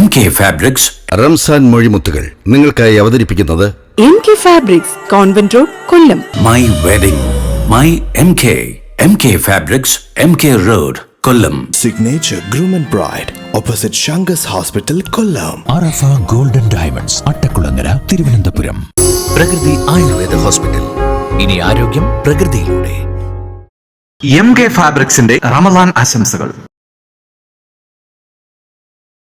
MK Fabrics Ramzan മൊഴിമുത്തുകൾ നിങ്ങൾക്കായി അവതരിപ്പിക്കുന്നത് MK Fabrics, Convent Road, Kollam. My Wedding, My MK Fabrics, MK Road, Kollam. Signature Groom and Bride, opposite Shangas Hospital, Kollam. Arafa golden diamonds, Attakulangara, Thiruvananthapuram. Prakriti Ayurveda hospital. ഇനി ആരോഗ്യം പ്രകൃതിയിലൂടെ. MK ഫാബ്രിക്സിന്റെ Ramadan ആശംസകൾ.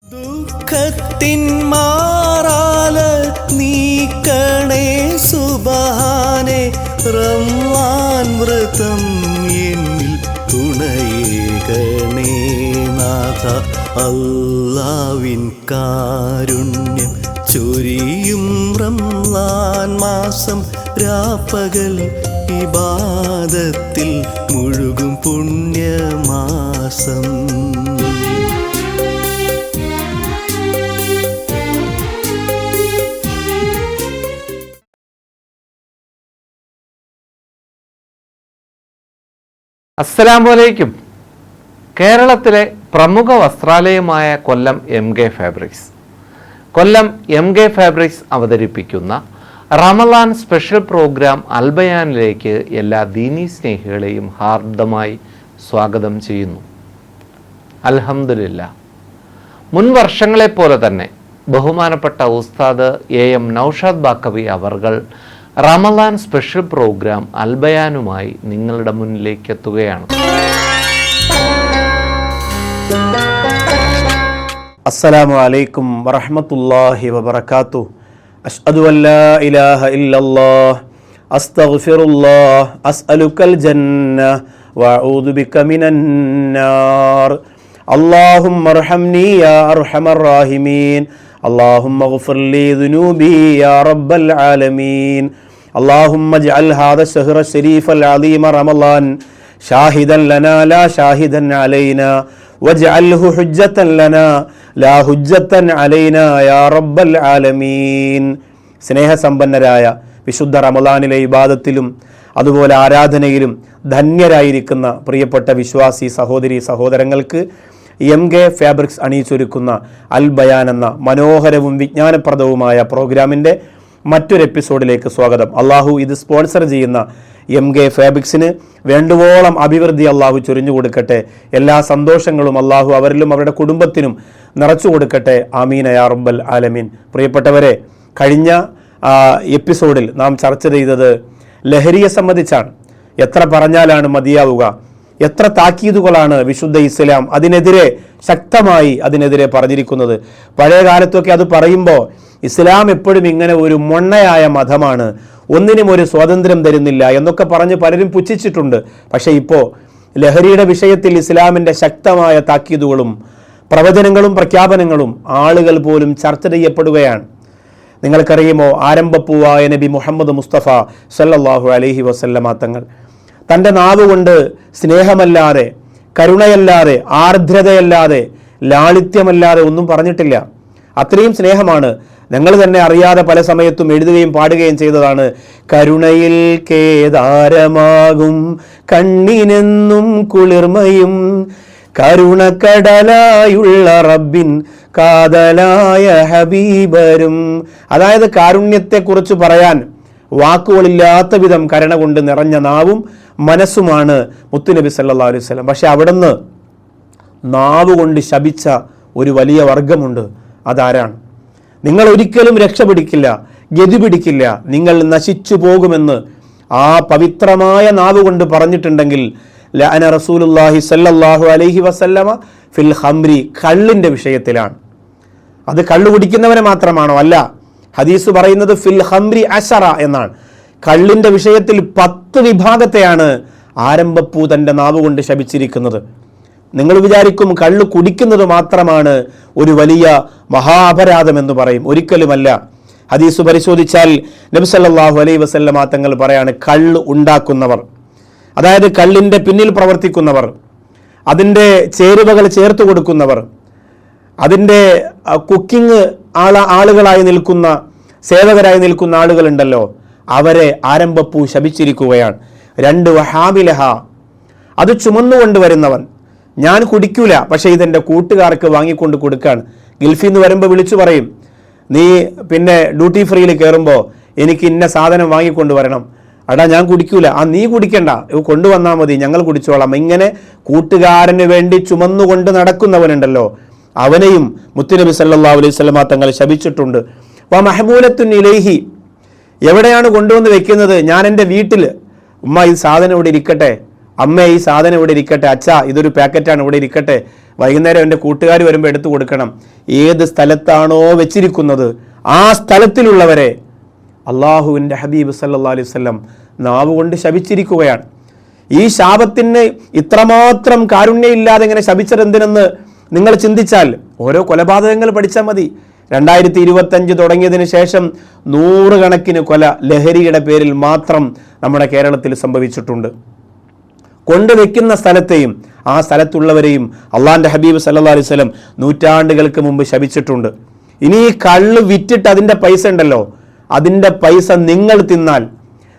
ദുഃഖത്തിൻ മാറാല നീക്കണേ സുബ്ഹാനേ, റമളാൻ വ്രതം എന്നിൽ തുണയേകണേ നാഥ. അല്ലാഹുവിൻ കാരുണ്യം ചൊരിയും റമളാൻ മാസം, രാപ്പകൽ ഇബാദത്തിൽ മുഴുകും പുണ്യമാസം. അസ്സലാമലൈക്കും. കേരളത്തിലെ പ്രമുഖ വസ്ത്രാലയമായ കൊല്ലം MK ഫാബ്രിക്സ്. കൊല്ലം MK ഫാബ്രിക്സ് അവതരിപ്പിക്കുന്ന റമളാൻ സ്പെഷ്യൽ പ്രോഗ്രാം അൽബയാനിലേക്ക് എല്ലാ ദീനീ സ്നേഹികളെയും ഹാർദമായി സ്വാഗതം ചെയ്യുന്നു. അൽഹംദുലില്ലാ, മുൻ വർഷങ്ങളെപ്പോലെ തന്നെ ബഹുമാനപ്പെട്ട ഉസ്താദ് AM നൗഷാദ് ബാക്കവി അവർകൾ റമളാൻ സ്പെഷ്യൽ പ്രോഗ്രാം അൽബയാനുമായി നിങ്ങളുടെ മുന്നിലേക്ക് എത്തുകയാണ്. അസ്സലാമു അലൈക്കും വറഹ്മത്തുള്ളാഹി വബറകാതുഹു. അശ്ഹദു അല്ലാ ഇലാഹ ഇല്ലല്ലാഹ്, അസ്തഗ്ഫിറുല്ലാഹ്, അസ്അലുക്കൽ ജന്ന വഅഊദു ബിക മിനന്നാർ. അല്ലാഹുമ്മ അർഹംനി യാ അർഹമർ റഹീമീൻ. അല്ലാഹുമ്മഗ്ഫിർ ലി ദുനൂബി യാ റബ്ബൽ ആലമീൻ. اللهم اجعل هذا الشهر الشريف العظيم رمضان شاهدا لنا لا شاهدا علينا واجعله حجة لنا لا حجة علينا يا رب العالمين. സ്നേഹസമ്പന്നരായ വിശുദ്ധ റമളാനിലെ ഇബാദത്തിലും അതുപോലെ ആരാധനയിലും ധന്യരായിരിക്കുന്ന പ്രിയപ്പെട്ട വിശ്വാസി സഹോദരി സഹോദരങ്ങൾക്ക് MK ഫാബ്രിക്സ് അണിയിച്ചൊരുക്കുന്ന അൽ ബയാൻ എന്ന മനോഹരവും വിജ്ഞാനപ്രദവുമായ പ്രോഗ്രാമിൻ്റെ മറ്റൊരു എപ്പിസോഡിലേക്ക് സ്വാഗതം. അള്ളാഹു ഇത് സ്പോൺസർ ചെയ്യുന്ന MK ഫാബ്രിക്സിന് വേണ്ടുവോളം അഭിവൃദ്ധി അള്ളാഹു ചൊരിഞ്ഞു കൊടുക്കട്ടെ. എല്ലാ സന്തോഷങ്ങളും അള്ളാഹു അവരിലും അവരുടെ കുടുംബത്തിനും നിറച്ചു കൊടുക്കട്ടെ. ആമീൻ യാ റബ്ബൽ ആലമീൻ. പ്രിയപ്പെട്ടവരെ, കഴിഞ്ഞ എപ്പിസോഡിൽ നാം ചർച്ച ചെയ്തത് ലഹരിയെ സംബന്ധിച്ചാണ്. എത്ര പറഞ്ഞാലാണ് മതിയാവുക? എത്ര താക്കീതുകളാണ് വിശുദ്ധ ഇസ്ലാം ശക്തമായി അതിനെതിരെ പറഞ്ഞിരിക്കുന്നത്. പഴയ കാലത്തൊക്കെ അത് പറയുമ്പോൾ ഇസ്ലാം എപ്പോഴും ഇങ്ങനെ ഒരു മൊണ്ണയായ മതമാണ്, ഒന്നിനും ഒരു സ്വാതന്ത്ര്യം തരുന്നില്ല എന്നൊക്കെ പറഞ്ഞ് പലരും പുച്ഛിച്ചിട്ടുണ്ട്. പക്ഷേ ഇപ്പോൾ ലഹരിയുടെ വിഷയത്തിൽ ഇസ്ലാമിൻ്റെ ശക്തമായ താക്കീതുകളും പ്രവചനങ്ങളും പ്രഖ്യാപനങ്ങളും ആളുകൾ പോലും ചർച്ച ചെയ്യപ്പെടുകയാണ്. നിങ്ങൾക്കറിയുമോ, ആരംഭപ്പൂവായ നബി മുഹമ്മദ് മുസ്തഫ സല്ലല്ലാഹു അലൈഹി വസല്ലമ തങ്ങൾ തൻ്റെ നാവ് കൊണ്ട് സ്നേഹമല്ലാതെ, കരുണയല്ലാതെ, ആർദ്രതയല്ലാതെ, ലാളിത്യമല്ലാതെ ഒന്നും പറഞ്ഞിട്ടില്ല. അത്രയും സ്നേഹമാണ്. ഞങ്ങൾ തന്നെ അറിയാതെ പല സമയത്തും എഴുതുകയും പാടുകയും ചെയ്തതാണ്. കരുണയിൽ കേദാരമാകും കണ്ണിനെന്നും കുളിർമയും, കരുണക്കടലായുള്ള റബ്ബിൻ കാതലായ ഹബീബരും. അതായത് കാരുണ്യത്തെക്കുറിച്ച് പറയാൻ വാക്കുകളില്ലാത്ത വിധം കരുണ കൊണ്ട് നിറഞ്ഞ നാവും മനസ്സുമാണ് മുത്തുനബി സല്ലല്ലാഹു അലൈഹി വസല്ലം. പക്ഷെ അവിടുന്ന് നാവ് കൊണ്ട് ശപിച്ച ഒരു വലിയ വർഗമുണ്ട്. അതാരാണ്? നിങ്ങൾ ഒരിക്കലും രക്ഷപിടിക്കില്ല, ഗതി പിടിക്കില്ല, നിങ്ങൾ നശിച്ചു പോകുമെന്ന് ആ പവിത്രമായ നാവ് കൊണ്ട് പറഞ്ഞിട്ടുണ്ടെങ്കിൽ ലഅന റസൂലുള്ളാഹി സല്ലല്ലാഹു അലൈഹി വസല്ലമ ഫിൽ ഖംരി, കള്ളിൻ്റെ വിഷയത്തിലാണ്. അത് കള്ളു കുടിക്കുന്നവനെ മാത്രമാണോ? അല്ല. ഹദീസ് പറയുന്നത് ഫിൽ ഖംരി അശറ എന്നാണ്. കള്ളിൻ്റെ വിഷയത്തിൽ 10 വിഭാഗത്തെയാണ് ആരംഭപ്പൂ തൻ്റെ നാവ് കൊണ്ട് ശപിച്ചിരിക്കുന്നത്. നിങ്ങൾ വിചാരിക്കും കള്ളു കുടിക്കുന്നത് മാത്രമാണ് ഒരു വലിയ മഹാപരാധം എന്ന് പറയും. ഒരിക്കലുമല്ല. ഹദീസ് പരിശോധിച്ചാൽ നബി സല്ലല്ലാഹു അലൈഹി വസല്ലമ തങ്ങൾ പറയാണ്, കള്ള് ഉണ്ടാക്കുന്നവർ, അതായത് കള്ളിൻ്റെ പിന്നിൽ പ്രവർത്തിക്കുന്നവർ, അതിൻ്റെ ചേരുവകൾ ചേർത്ത് കൊടുക്കുന്നവർ, അതിൻ്റെ കുക്കിംഗ് ആളുകളായി നിൽക്കുന്ന, സേവകരായി നിൽക്കുന്ന ആളുകളുണ്ടല്ലോ, അവരെ ആരംഭപ്പൂ ശപിച്ചിരിക്കുകയാണ്. 2 വഹാമിലഹ, അത് ചുമന്നുകൊണ്ടുവരുന്നവൻ, ഞാൻ കുടിക്കൂല, പക്ഷേ ഇതെൻ്റെ കൂട്ടുകാർക്ക് വാങ്ങിക്കൊണ്ട് കൊടുക്കുകയാണ്. ഗൾഫിൽ നിന്ന് വരുമ്പോൾ വിളിച്ചു പറയും, നീ പിന്നെ ഡ്യൂട്ടി ഫ്രീയിൽ കയറുമ്പോൾ എനിക്ക് ഇന്ന സാധനം വാങ്ങിക്കൊണ്ട് വരണം. അടാ ഞാൻ കുടിക്കൂല. നീ കുടിക്കണ്ട, കൊണ്ടുവന്നാൽ മതി, ഞങ്ങൾ കുടിച്ചോളാം. ഇങ്ങനെ കൂട്ടുകാരന് വേണ്ടി ചുമന്നുകൊണ്ട് നടക്കുന്നവനുണ്ടല്ലോ, അവനെയും മുത്തുനബി സല്ലല്ലാഹു അലൈഹി വസല്ലമ തങ്ങൾ ശപിച്ചിട്ടുണ്ട്. വ മഹ്മൂലത്തുൻ ഇലൈഹി, എവിടെയാണ് കൊണ്ടുവന്ന് വെക്കുന്നത്? ഞാൻ എൻ്റെ വീട്ടിൽ, ഉമ്മ ഈ സാധനം ഇവിടെ ഇരിക്കട്ടെ, അമ്മ ഈ സാധനം ഇവിടെ ഇരിക്കട്ടെ, അച്ഛാ ഇതൊരു പാക്കറ്റാണ് ഇവിടെ ഇരിക്കട്ടെ, വൈകുന്നേരം എൻ്റെ കൂട്ടുകാർ വരുമ്പോൾ എടുത്തു കൊടുക്കണം. ഏത് സ്ഥലത്താണോ വെച്ചിരിക്കുന്നത് ആ സ്ഥലത്തിലുള്ളവരെ അള്ളാഹുവിൻ്റെ ഹബീബ് സല്ലല്ലാഹു അലൈഹി വസല്ലം നാവ് കൊണ്ട് ശപിച്ചിരിക്കുകയാണ്. ഈ ശാപത്തിന് ഇത്രമാത്രം കാരുണ്യമില്ലാതെ ഇങ്ങനെ ശപിച്ചത് എന്തിനെന്ന് നിങ്ങൾ ചിന്തിച്ചാൽ ഓരോ കൊലപാതകങ്ങൾ പഠിച്ചാൽ മതി. 2025 തുടങ്ങിയതിന് ശേഷം 100 കണക്കിന് കൊല ലഹരിയുടെ പേരിൽ മാത്രം നമ്മുടെ കേരളത്തിൽ സംഭവിച്ചിട്ടുണ്ട്. കൊണ്ടുവെക്കുന്ന സ്ഥലത്തെയും ആ സ്ഥലത്തുള്ളവരെയും അള്ളാഹിൻ്റെ ഹബീബ് സല്ലല്ലാഹു അലൈഹി വസല്ലം നൂറ്റാണ്ടുകൾക്ക് മുമ്പ് ശപിച്ചിട്ടുണ്ട്. ഇനി ഈ കള്ള് വിറ്റിട്ട് അതിൻ്റെ പൈസ ഉണ്ടല്ലോ, അതിൻ്റെ പൈസ നിങ്ങൾ തിന്നാൽ,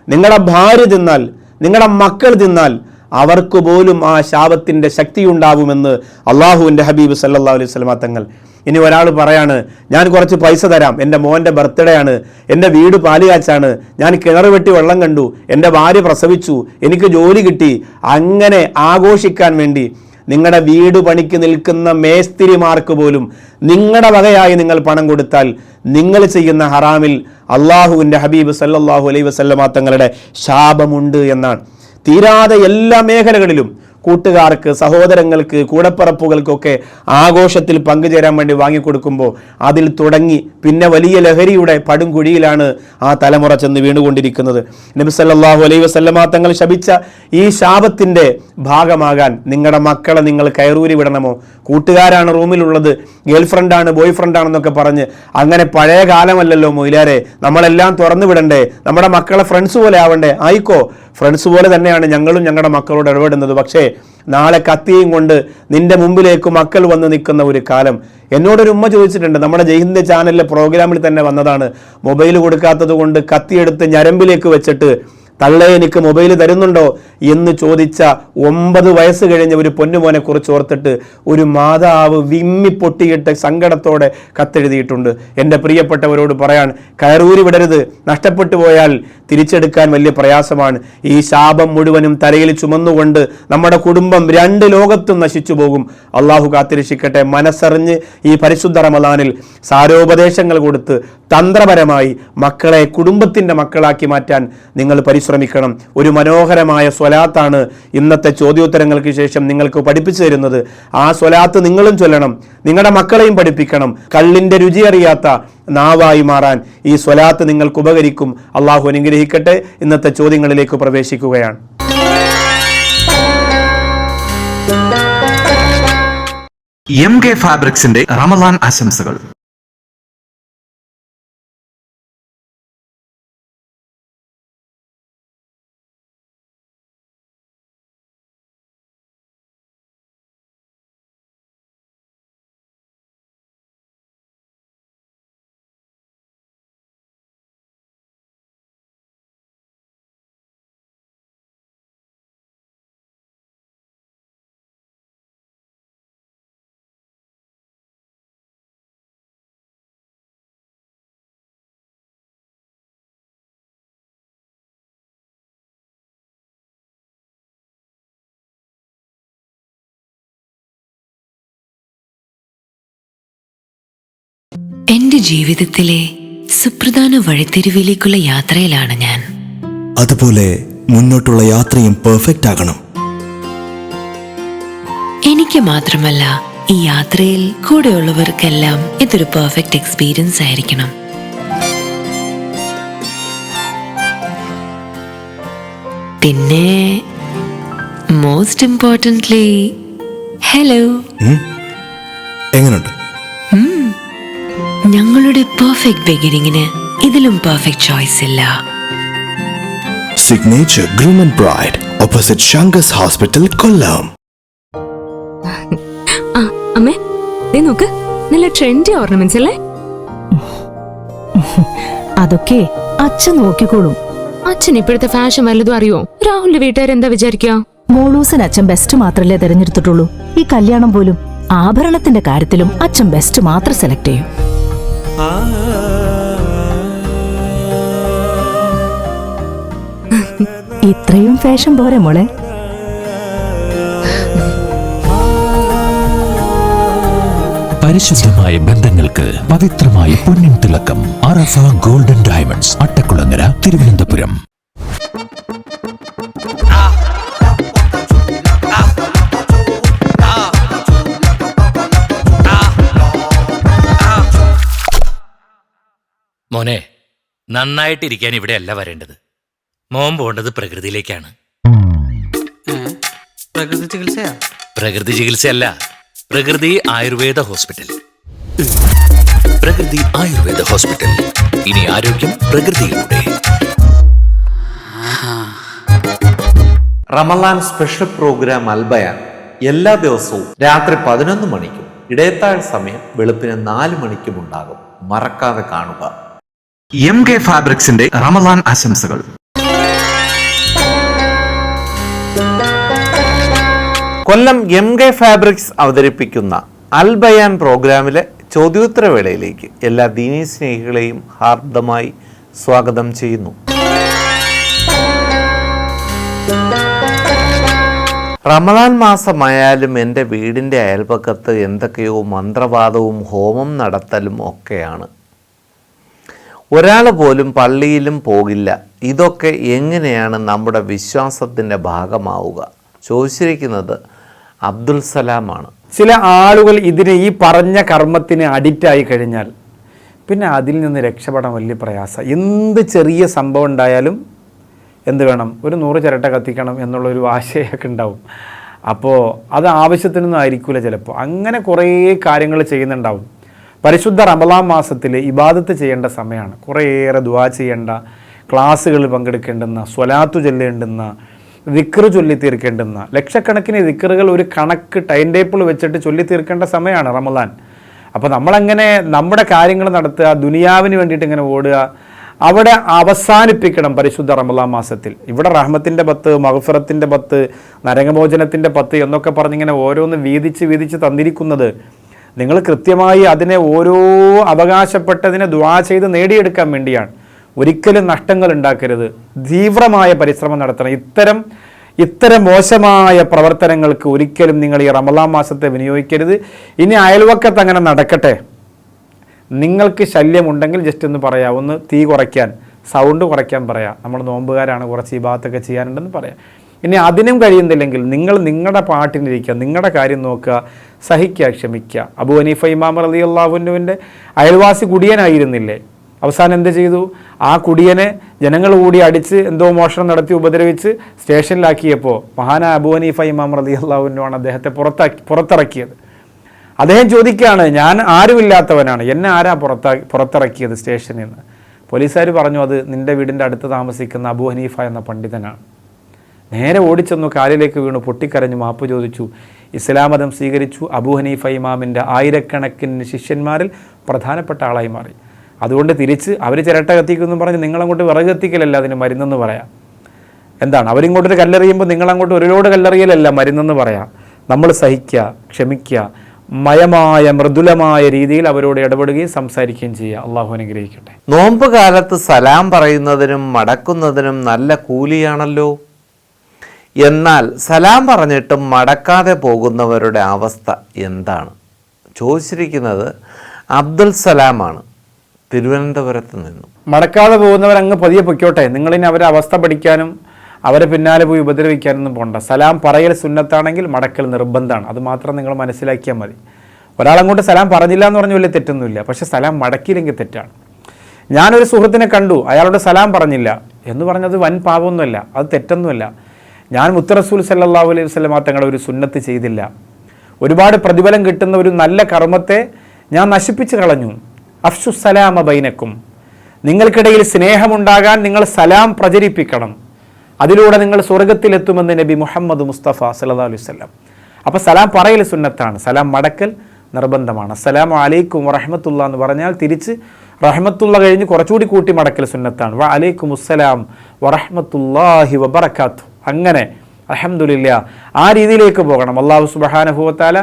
നിങ്ങളുടെ ഭാര്യ തിന്നാൽ, നിങ്ങളുടെ മക്കൾ തിന്നാൽ അവർക്ക് പോലും ആ ശാപത്തിൻ്റെ ശക്തിയുണ്ടാവുമെന്ന് അള്ളാഹുവിൻ്റെ ഹബീബ് സല്ലല്ലാഹു അലൈഹി വസല്ലം തങ്ങൾ. ഇനി ഒരാൾ പറയാണ്, ഞാൻ കുറച്ച് പൈസ തരാം, എൻ്റെ മോൻ്റെ ബർത്ത്ഡേ ആണ്, എൻ്റെ വീട് പാലുകാച്ചാണ്, ഞാൻ കിണർ വെട്ടി വെള്ളം കണ്ടു, എൻ്റെ ഭാര്യ പ്രസവിച്ചു, എനിക്ക് ജോലി കിട്ടി, അങ്ങനെ ആഘോഷിക്കാൻ വേണ്ടി നിങ്ങളുടെ വീട് പണിക്ക് നിൽക്കുന്ന മേസ്തിരിമാർക്ക് പോലും നിങ്ങളുടെ വകയായി നിങ്ങൾ പണം കൊടുത്താൽ നിങ്ങൾ ചെയ്യുന്ന ഹറാമിൽ അള്ളാഹുവിൻ്റെ ഹബീബ് സല്ലല്ലാഹു അലൈഹി വസല്ലമ തങ്ങളുടെ ശാപമുണ്ട് എന്നാണ്. തീരാതെ എല്ലാ മേഖലകളിലും കൂട്ടുകാർക്ക്, സഹോദരങ്ങൾക്ക്, കൂടപ്പറപ്പുകൾക്കൊക്കെ ആഘോഷത്തിൽ പങ്കുചേരാൻ വേണ്ടി വാങ്ങിക്കൊടുക്കുമ്പോൾ അതിൽ തുടങ്ങി പിന്നെ വലിയ ലഹരിയുടെ പടുംകുഴിയിലാണ് ആ തലമുറ ചെന്ന് വീണുകൊണ്ടിരിക്കുന്നത്. നബി സല്ലല്ലാഹു അലൈഹി വസല്ലമ തങ്ങൾ ശപിച്ച ഈ ശാപത്തിൻ്റെ ഭാഗമാകാൻ നിങ്ങളുടെ മക്കളെ നിങ്ങൾ കയറൂരി വിടണമോ? കൂട്ടുകാരാണ് റൂമിലുള്ളത്, ഗേൾ ഫ്രണ്ടാണ്, ബോയ് ഫ്രണ്ടാണെന്നൊക്കെ പറഞ്ഞ് അങ്ങനെ പഴയ കാലമല്ലല്ലോ മൊയിലാരെ, നമ്മളെല്ലാം തുറന്നു വിടണ്ടേ, നമ്മുടെ മക്കളെ ഫ്രണ്ട്സ് പോലെ ആവണ്ടേ? ആയിക്കോ, ഫ്രണ്ട്സ് പോലെ തന്നെയാണ് ഞങ്ങളും ഞങ്ങളുടെ മക്കളോട് ഇടപെടുന്നത്. പക്ഷേ നാളെ കത്തിയും കൊണ്ട് നിന്റെ മുമ്പിലേക്ക് മക്കൾ വന്ന് നിൽക്കുന്ന ഒരു കാലം. എന്നോടൊരു ഉമ്മ ചോദിച്ചിട്ടുണ്ട്, നമ്മുടെ ജയ്ഹിന്ദ് ചാനലിലെ പ്രോഗ്രാമിൽ തന്നെ വന്നതാണ്, മൊബൈൽ കൊടുക്കാത്തത് കൊണ്ട് കത്തിയെടുത്ത് ഞരമ്പിലേക്ക് വെച്ചിട്ട് തള്ളേ എനിക്ക് മൊബൈൽ തരുന്നുണ്ടോ എന്ന് ചോദിച്ച 9 വയസ്സ് കഴിഞ്ഞ ഒരു പൊന്നുമോനെ കുറിച്ച് ഓർത്തിട്ട് ഒരു മാതാവ് വിമ്മി പൊട്ടിയിട്ട് സങ്കടത്തോടെ കത്തെഴുതിയിട്ടുണ്ട്. എൻ്റെ പ്രിയപ്പെട്ടവരോട് പറയാൻ, കയറൂരി വിടരുത്, നഷ്ടപ്പെട്ടു പോയാൽ തിരിച്ചെടുക്കാൻ വലിയ പ്രയാസമാണ്. ഈ ശാപം മുഴുവനും തലയിൽ ചുമന്നുകൊണ്ട് നമ്മുടെ കുടുംബം 2 ലോകത്തും നശിച്ചു പോകും. അള്ളാഹു കാത്തിരക്ഷിക്കട്ടെ. മനസ്സറിഞ്ഞ് ഈ പരിശുദ്ധ റമദാനിൽ സാരോപദേശങ്ങൾ കൊടുത്ത് തന്ത്രപരമായി മക്കളെ കുടുംബത്തിൻ്റെ മക്കളാക്കി മാറ്റാൻ നിങ്ങൾ പരിശ്രമിക്കണം. ഒരു മനോഹരമായ സ്വലാത്താണ് ഇന്നത്തെ ചോദ്യോത്തരങ്ങൾക്ക് ശേഷം നിങ്ങൾക്ക് പഠിപ്പിച്ചു തരുന്നത്. ആ സ്വലാത്ത് നിങ്ങളും ചൊല്ലണം, നിങ്ങളുടെ മക്കളെയും പഠിപ്പിക്കണം. കള്ളിൻ്റെ രുചി അറിയാത്ത നാവായി മാറാൻ ഈ സ്വലാത്ത് നിങ്ങൾക്ക് ഉപകരിക്കും. അള്ളാഹു അനുഗ്രഹിക്കട്ടെ. ഇന്നത്തെ ചോദ്യങ്ങളിലേക്ക് പ്രവേശിക്കുകയാണ്. MK ഫാബ്രിക്സിന്റെ റമദാൻ ആശംസകൾ. എന്റെ ജീവിതത്തിലെ സുപ്രധാന വഴിത്തിരിവിലേക്കുള്ള യാത്രയിലാണ് ഞാൻ. അതുപോലെ മുന്നോട്ടുള്ള യാത്രയും പെർഫെക്റ്റ് ആകണം. എനിക്ക് മാത്രമല്ല, ഈ യാത്രയിൽ കൂടെയുള്ളവർക്കെല്ലാം ഇതൊരു പെർഫെക്റ്റ് എക്സ്പീരിയൻസ് ആയിരിക്കണം. പിന്നെ മോസ്റ്റ് ഇമ്പോർട്ടൻ്റ്ലി, ഹലോ, എങ്ങനെയുണ്ട്? ഞങ്ങളുടെ പെർഫെക്റ്റ് ബിഗിനിങ്ങിന് ഇതിലും പെർഫെക്റ്റ് ചോയ്സ് ഇല്ല. Signature groom and bride, opposite Sankar's hospital, Kollam. അമ്മേ, ദേ നോക്ക്, നല്ല ട്രെൻഡി ഓർണമെന്റ്സ് അല്ലേ? അതൊക്കെ അച്ഛൻ നോക്കിക്കോളും. അച്ഛൻ ഇപ്പോഴത്തെ ഫാഷൻ വല്ലതും അറിയോ? രാഹുലിന്റെ വീട്ടുകാരെന്താ വിചാരിക്കുക? മോളൂസിന് അച്ഛൻ ബെസ്റ്റ് മാത്രല്ലേ തെരഞ്ഞെടുത്തിട്ടുള്ളൂ. ഈ കല്യാണം പോലും ആഭരണത്തിന്റെ കാര്യത്തിലും അച്ഛൻ ബെസ്റ്റ് മാത്രം സെലക്ട് ചെയ്യും. ഇത്രയും ഫാഷൻ പോരെ മോളെ? പരിശുദ്ധമായ ബന്ധങ്ങൾക്ക് പവിത്രമായ പൊന്നിൻ തിളക്കം. അറഫ ഗോൾഡൻ ഡയമണ്ട്സ്, അട്ടക്കുളങ്ങര, തിരുവനന്തപുരം. മോനെ, നന്നായിട്ടിരിക്കാൻ ഇവിടെയല്ല വരേണ്ടത്. മോൻ പോണ്ടത് പ്രകൃതിയിലേക്കാണ്. പ്രകൃതി ചികിത്സയല്ല, പ്രകൃതി ആയുർവേദ ഹോസ്പിറ്റൽ. പ്രകൃതി ആയുർവേദ ഹോസ്പിറ്റൽ. ഇനി ആരോഗ്യം പ്രകൃതിയിലൂടെ. റമലാൻ സ്പെഷ്യൽ പ്രോഗ്രാം അൽബയാൻ എല്ലാ ദിവസവും രാത്രി 11 മണിക്കും ഇടയത്താഴ് സമയം വെളുപ്പിന് 4 മണിക്കും ഉണ്ടാകും. മറക്കാതെ കാണുക. MK ഫാബ്രിക്സിന്റെ റമലാൻ ആശംസകൾ. കൊല്ലം MK ഫാബ്രിക്സ് അവതരിപ്പിക്കുന്ന അൽബയാൻ പ്രോഗ്രാമിലെ ചോദ്യോത്തരവേളയിലേക്ക് എല്ലാ ദീനീ സ്നേഹികളെയും ഹാർദമായി സ്വാഗതം ചെയ്യുന്നു. റമദാൻ മാസമായാലും എൻ്റെ വീടിൻ്റെ അയൽപക്കത്ത് എന്തൊക്കെയോ മന്ത്രവാദവും ഹോമം നടത്തലും ഒക്കെയാണ്. ഒരാൾ പോലും പള്ളിയിലും പോകില്ല. ഇതൊക്കെ എങ്ങനെയാണ് നമ്മുടെ വിശ്വാസത്തിൻ്റെ ഭാഗമാവുക? ചോദിച്ചിരിക്കുന്നത് അബ്ദുൽ സലാമാണ്. ചില ആളുകൾ ഈ പറഞ്ഞ കർമ്മത്തിന് അഡിക്റ്റായി കഴിഞ്ഞാൽ പിന്നെ അതിൽ നിന്ന് രക്ഷപ്പെടാൻ വലിയ പ്രയാസം. എന്ത് ചെറിയ സംഭവം ഉണ്ടായാലും എന്ത് വേണം, ഒരു 100 ചിരട്ട കത്തിക്കണം എന്നുള്ളൊരു ആശയമൊക്കെ ഉണ്ടാവും. അപ്പോൾ അത് ആവശ്യത്തിനൊന്നും ആയിരിക്കില്ല ചിലപ്പോൾ. അങ്ങനെ കുറേ കാര്യങ്ങൾ ചെയ്യുന്നുണ്ടാവും. പരിശുദ്ധ റമളാൻ മാസത്തിൽ ഇബാദത്ത് ചെയ്യേണ്ട സമയമാണ്. കുറേയേറെ ദുആ ചെയ്യേണ്ട, ക്ലാസ്സുകളിൽ പങ്കെടുക്കേണ്ടുന്ന, സ്വലാത്തു ചൊല്ലേണ്ടുന്ന, ദിക്ർ ചൊല്ലി തീർക്കേണ്ടുന്ന, ലക്ഷക്കണക്കിന് ദിക്റുകൾ ഒരു കണക്ക് ടൈം ടേബിൾ വെച്ചിട്ട് ചൊല്ലി തീർക്കേണ്ട സമയമാണ് റമളാൻ. അപ്പോൾ നമ്മളങ്ങനെ നമ്മുടെ കാര്യങ്ങൾ നടത്തുക, ദുനിയാവിന് വേണ്ടിയിട്ട് ഇങ്ങനെ ഓടുക, അവിടെ അവസാനിപ്പിക്കണം പരിശുദ്ധ റമളാൻ മാസത്തിൽ. ഇവിടെ റഹ്മത്തിൻ്റെ 10, മഗ്ഫിറത്തിൻ്റെ 10, നരകമോചനത്തിൻ്റെ 10 എന്നൊക്കെ പറഞ്ഞിങ്ങനെ ഓരോന്ന് വീതിച്ച് തന്നിരിക്കുന്നത് നിങ്ങൾ കൃത്യമായി അതിനെ ഓരോ അവകാശപ്പെട്ടതിനെ ദുആ ചെയ്ത് നേടിയെടുക്കാൻ വേണ്ടിയാണ്. ഒരിക്കലും നഷ്ടങ്ങൾ ഉണ്ടാക്കരുത്. തീവ്രമായ പരിശ്രമം നടത്തണം. ഇത്തരം മോശമായ പ്രവർത്തനങ്ങൾക്ക് ഒരിക്കലും നിങ്ങൾ ഈ റമളാൻ മാസത്തെ വിനിയോഗിക്കരുത്. ഇനി അയൽവക്കത്ത് അങ്ങനെ നടക്കട്ടെ. നിങ്ങൾക്ക് ശല്യമുണ്ടെങ്കിൽ ജസ്റ്റ് ഒന്ന് പറയാം, ഒന്ന് തീ കുറയ്ക്കാൻ, സൗണ്ട് കുറയ്ക്കാൻ പറയാം. നമ്മൾ നോമ്പുകാരാണ്, കുറച്ച് ഈ ഭാഗത്തൊക്കെ ചെയ്യാനുണ്ടെന്ന് പറയാം. ഇനി അതിനും കഴിയുന്നില്ലെങ്കിൽ നിങ്ങൾ നിങ്ങളുടെ പാട്ടിനിരിക്കുക, നിങ്ങളുടെ കാര്യം നോക്കുക, സഹിക്കുക, ക്ഷമിക്കുക. അബൂ ഹനീഫ ഇമാം റളിയല്ലാഹു അൻഹുവിൻ്റെ അയൽവാസി കുടിയനായിരുന്നില്ലേ? അവസാനം എന്ത് ചെയ്തു? ആ കുടിയനെ ജനങ്ങൾ കൂടി അടിച്ച് എന്തോ മോഷണം നടത്തി ഉപദ്രവിച്ച് സ്റ്റേഷനിലാക്കിയപ്പോൾ മഹാനായ അബൂ ഹനീഫ ഇമാം റളിയല്ലാഹു അൻഹു ആണ് അദ്ദേഹത്തെ പുറത്തിറക്കിയത്. അദ്ദേഹം ചോദിക്കുകയാണ്, ഞാൻ ആരുമില്ലാത്തവനാണ്, എന്നെ ആരാ പുറത്തിറക്കിയത് സ്റ്റേഷനിൽ നിന്ന്? പോലീസുകാർ പറഞ്ഞു, അത് നിൻ്റെ വീടിൻ്റെ അടുത്ത് താമസിക്കുന്ന അബൂ ഹനീഫ എന്ന പണ്ഡിതനാണ്. നേരെ ഓടിച്ചെന്നു, കാലിലേക്ക് വീണു, പൊട്ടിക്കരഞ്ഞു, മാപ്പ് ചോദിച്ചു, ഇസ്ലാം മതം സ്വീകരിച്ചു. അബൂ ഹനീഫ ഇമാമിൻ്റെ ആയിരക്കണക്കിന് ശിഷ്യന്മാരിൽ പ്രധാനപ്പെട്ട ആളായി മാറി. അതുകൊണ്ട് തിരിച്ച് അവർ ചിരട്ട കത്തിക്കുമെന്ന് പറഞ്ഞ് നിങ്ങളങ്ങോട്ട് വിറക് കത്തിക്കലല്ല അതിന് മരുന്നെന്ന് പറയാം. എന്താണ്, അവരിങ്ങോട്ടൊരു കല്ലെറിയുമ്പോൾ നിങ്ങളങ്ങോട്ട് ഒരു ലോഡ് കല്ലെറിയലല്ല മരുന്നെന്ന് പറയാം. നമ്മൾ സഹിക്കുക, ക്ഷമിക്കുക, മയമായ മൃദുലമായ രീതിയിൽ അവരോട് ഇടപെടുകയും സംസാരിക്കുകയും ചെയ്യുക. അള്ളാഹു അനുഗ്രഹിക്കട്ടെ. നോമ്പ് കാലത്ത് സലാം പറയുന്നതിനും മടക്കുന്നതിനും നല്ല കൂലിയാണല്ലോ. എന്നാൽ സലാം പറഞ്ഞിട്ടും മടക്കാതെ പോകുന്നവരുടെ അവസ്ഥ എന്താണ്? ചോദിച്ചിരിക്കുന്നത് അബ്ദുൽ സലാമാണ്, തിരുവനന്തപുരത്ത് നിന്നും. മടക്കാതെ പോകുന്നവരങ്ങ് പതിയെ പൊയ്ക്കോട്ടെ. നിങ്ങളിനി അവരെ അവസ്ഥ പഠിക്കാനും അവരെ പിന്നാലെ പോയി ഉപദ്രവിക്കാനൊന്നും പോകണ്ട. സലാം പറയൽ സുന്നത്താണെങ്കിൽ മടക്കൽ നിർബന്ധമാണ്. അത് മാത്രം നിങ്ങൾ മനസ്സിലാക്കിയാൽ മതി. ഒരാളങ്ങോട്ട് സലാം പറഞ്ഞില്ല എന്ന് പറഞ്ഞ വലിയ തെറ്റൊന്നുമില്ല, പക്ഷെ സലാം മടക്കിയില്ലെങ്കിൽ തെറ്റാണ്. ഞാനൊരു സുഹൃത്തിനെ കണ്ടു, അയാളോട് സലാം പറഞ്ഞില്ല എന്ന് പറഞ്ഞത് വൻ പാപമൊന്നുമല്ല, അത് തെറ്റൊന്നുമല്ല. ഞാൻ മുത്ത് റസൂൽ സല്ലല്ലാഹു അലൈഹി വസല്ലം തങ്ങളുടെ ഒരു സുന്നത്ത് ചെയ്തില്ല. ഒരുപാട് പ്രതിഫലം കിട്ടുന്ന ഒരു നല്ല കർമ്മത്തെ ഞാൻ നശിപ്പിച്ച് കളഞ്ഞു. അഫ്ഷു സലാമ ബൈനക്കും, നിങ്ങൾക്കിടയിൽ സ്നേഹമുണ്ടാകാൻ നിങ്ങൾ സലാം പ്രചരിപ്പിക്കണം, അതിലൂടെ നിങ്ങൾ സ്വർഗത്തിലെത്തുമെന്ന് നബി മുഹമ്മദ് മുസ്തഫ സല്ലല്ലാഹു അലൈഹി വസല്ലം. അപ്പോൾ സലാം പറയൽ സുന്നത്താണ്, സലാം മടക്കൽ നിർബന്ധമാണ്. അസ്സലാമു അലൈക്കും വറഹ്മത്തുള്ളാഹി എന്ന് പറഞ്ഞാൽ തിരിച്ച് റഹ്മത്തുള്ള കഴിഞ്ഞ് കുറച്ചുകൂടി കൂട്ടി മടക്കൽ സുന്നത്താണ്. വ അലൈക്കും അസ്സലാം വറഹ്മത്തുള്ളാഹി വബറകാതുഹു. അങ്ങനെ അൽഹംദുലില്ലാ, ആ രീതിയിലേക്ക് പോകണം. അല്ലാഹു സുബ്ഹാനഹു വ തആല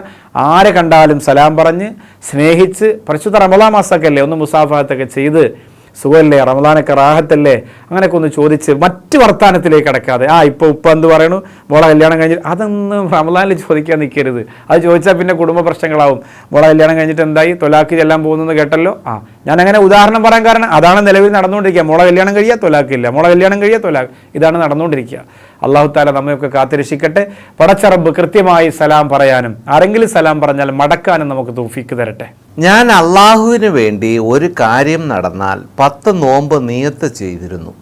ആരെ കണ്ടാലും സലാം പറഞ്ഞ് സ്നേഹിച്ച്, പരിശുദ്ധ റമളാൻ മാസമൊക്കെ ഒന്ന് മുസാഫഹത്തൊക്കെ ചെയ്ത്, സുഖമല്ലേ, റമളാനൊക്കെ റാഹത്തല്ലേ, അങ്ങനെയൊക്കെ ഒന്ന് ചോദിച്ച് മറ്റ് വർത്താനത്തിലേക്ക് അടക്കാതെ ഇപ്പോൾ ഉപ്പ എന്ത് പറയണു, മോളെ കല്യാണം കഴിഞ്ഞിട്ട്, അതൊന്നും റമളാനിൽ ചോദിക്കാൻ നിൽക്കരുത്. അത് ചോദിച്ചാൽ പിന്നെ കുടുംബ പ്രശ്നങ്ങളാവും. മോളെ കല്യാണം കഴിഞ്ഞിട്ട് എന്തായി, തൊലാക്ക് ചെല്ലാൻ പോകുന്നത് കേട്ടല്ലോ. ഞാൻ അങ്ങനെ ഉദാഹരണം പറയാൻ കാരണം അതാണ് നിലവിൽ നടന്നുകൊണ്ടിരിക്കുക. മോളെ കല്യാണം കഴിയുക, തൊലാക്കില്ല, മോളെ കല്യാണം കഴിയുക, തൊലാക്ക്, ഇതാണ് നടന്നുകൊണ്ടിരിക്കുക. അല്ലാഹു തആല നമ്മയൊക്കെ കാത്തിരക്ഷിക്കട്ടെ. പടച്ച റബ്ബ് കൃത്യമായി സലാം പറയാനും ആരെങ്കിലും സലാം പറഞ്ഞാൽ മടക്കാനും നമുക്ക് തൗഫീക്ക് തരട്ടെ. ഞാൻ അള്ളാഹുവിന് വേണ്ടി ഒരു കാര്യം നടന്നാൽ 10 നോമ്പ് നിയത്ത് ചെയ്തിരുന്നു.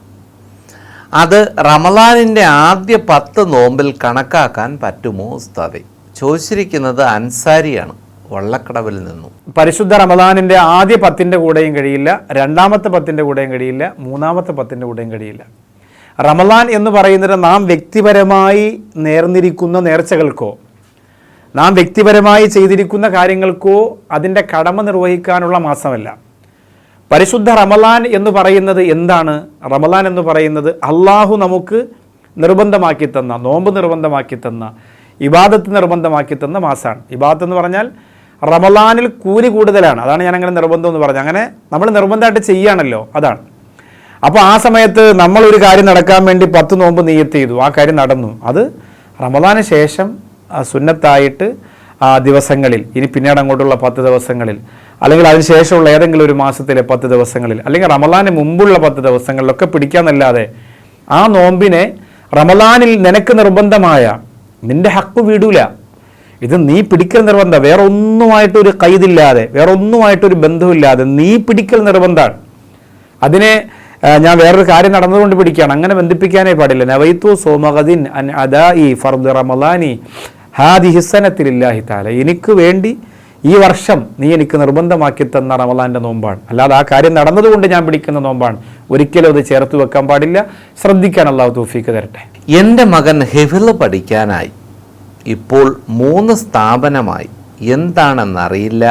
അത് റമളാനിൻ്റെ ആദ്യ 10 നോമ്പിൽ കണക്കാക്കാൻ പറ്റുമോ ഉസ്താദേ? ചോദിച്ചിരിക്കുന്നത് അൻസാരിയാണ്, വള്ളക്കടവിൽ നിന്നും. പരിശുദ്ധ റമളാനിൻ്റെ ആദ്യ 10ൻ്റെ കൂടെയും കഴിയില്ല, രണ്ടാമത്തെ 10ൻ്റെ കൂടെയും കഴിയില്ല, മൂന്നാമത്തെ 10ൻ്റെ കൂടെയും കഴിയില്ല. റമളാൻ എന്ന് പറയുന്നത് നാം വ്യക്തിപരമായി നേർന്നിരിക്കുന്ന നേർച്ചകൾക്കോ നാം വ്യക്തിപരമായി ചെയ്തിരിക്കുന്ന കാര്യങ്ങൾക്കോ അതിൻ്റെ കടമ നിർവഹിക്കാനുള്ള മാസമല്ല. പരിശുദ്ധ റമളാൻ എന്ന് പറയുന്നത് എന്താണ്? റമളാൻ എന്ന് പറയുന്നത് അള്ളാഹു നമുക്ക് നിർബന്ധമാക്കി തന്ന, നോമ്പ് നിർബന്ധമാക്കി തന്ന, ഇബാദത്ത് നിർബന്ധമാക്കി തന്ന മാസമാണ്. ഇബാദത്ത് എന്ന് പറഞ്ഞാൽ റമളാനിൽ കൂലി കൂടുതലാണ്. അതാണ് ഞാൻ അങ്ങനെ നിർബന്ധം എന്ന് പറഞ്ഞത്. അങ്ങനെ നമ്മൾ നിർബന്ധമായിട്ട് ചെയ്യുകയാണല്ലോ, അതാണ്. അപ്പോൾ ആ സമയത്ത് നമ്മളൊരു കാര്യം നടക്കാൻ വേണ്ടി 10 നോമ്പ് നിയ്യത്ത് ചെയ്തു, ആ കാര്യം നടന്നു. അത് റമളാന് ശേഷം സുന്നത്തായിട്ട് ആ ദിവസങ്ങളിൽ, ഇനി പിന്നീട് അങ്ങോട്ടുള്ള 10 ദിവസങ്ങളിൽ, അല്ലെങ്കിൽ അതിന് ശേഷമുള്ള ഏതെങ്കിലും ഒരു മാസത്തിലെ 10 ദിവസങ്ങളിൽ, അല്ലെങ്കിൽ റമളാന് മുമ്പുള്ള 10 ദിവസങ്ങളിലൊക്കെ പിടിക്കാന്നല്ലാതെ ആ നോമ്പിനെ റമളാനിൽ നിനക്ക് നിർബന്ധമായ നിന്റെ ഹക്ക് വിടൂല. ഇത് നീ പിടിക്കൽ നിർബന്ധം, വേറെ ഒന്നുമായിട്ടൊരു കൈതില്ലാതെ, വേറെ ഒന്നുമായിട്ടൊരു ബന്ധമില്ലാതെ നീ പിടിക്കൽ നിർബന്ധമാണ്. അതിനെ ഞാൻ വേറൊരു കാര്യം നടന്നുകൊണ്ട് പിടിക്കുകയാണ്, അങ്ങനെ ബന്ധിപ്പിക്കാനേ പാടില്ല. നവൈത്തു സോമഗദിൻ അൻ അദാഇ ഫർദ് റമളാനി ഹാദിഹി സനത്തി ലില്ലാഹി തആല, എനിക്ക് വേണ്ടി ഈ വർഷം നീ എനിക്ക് നിർബന്ധമാക്കി തന്ന റമളാൻ്റെ നോമ്പാണ്, അല്ലാതെ ആ കാര്യം നടന്നതുകൊണ്ട് ഞാൻ പിടിക്കുന്ന നോമ്പാണ്. ഒരിക്കലും അത് ചേർത്ത് വെക്കാൻ പാടില്ല. ശ്രദ്ധിക്കാൻ അല്ലാഹു തൗഫീക്ക് തരട്ടെ. എൻ്റെ മകൻ ഹിഫ്ള് പഠിക്കാനായി ഇപ്പോൾ 3 സ്ഥാപനമായി, എന്താണെന്നറിയില്ല.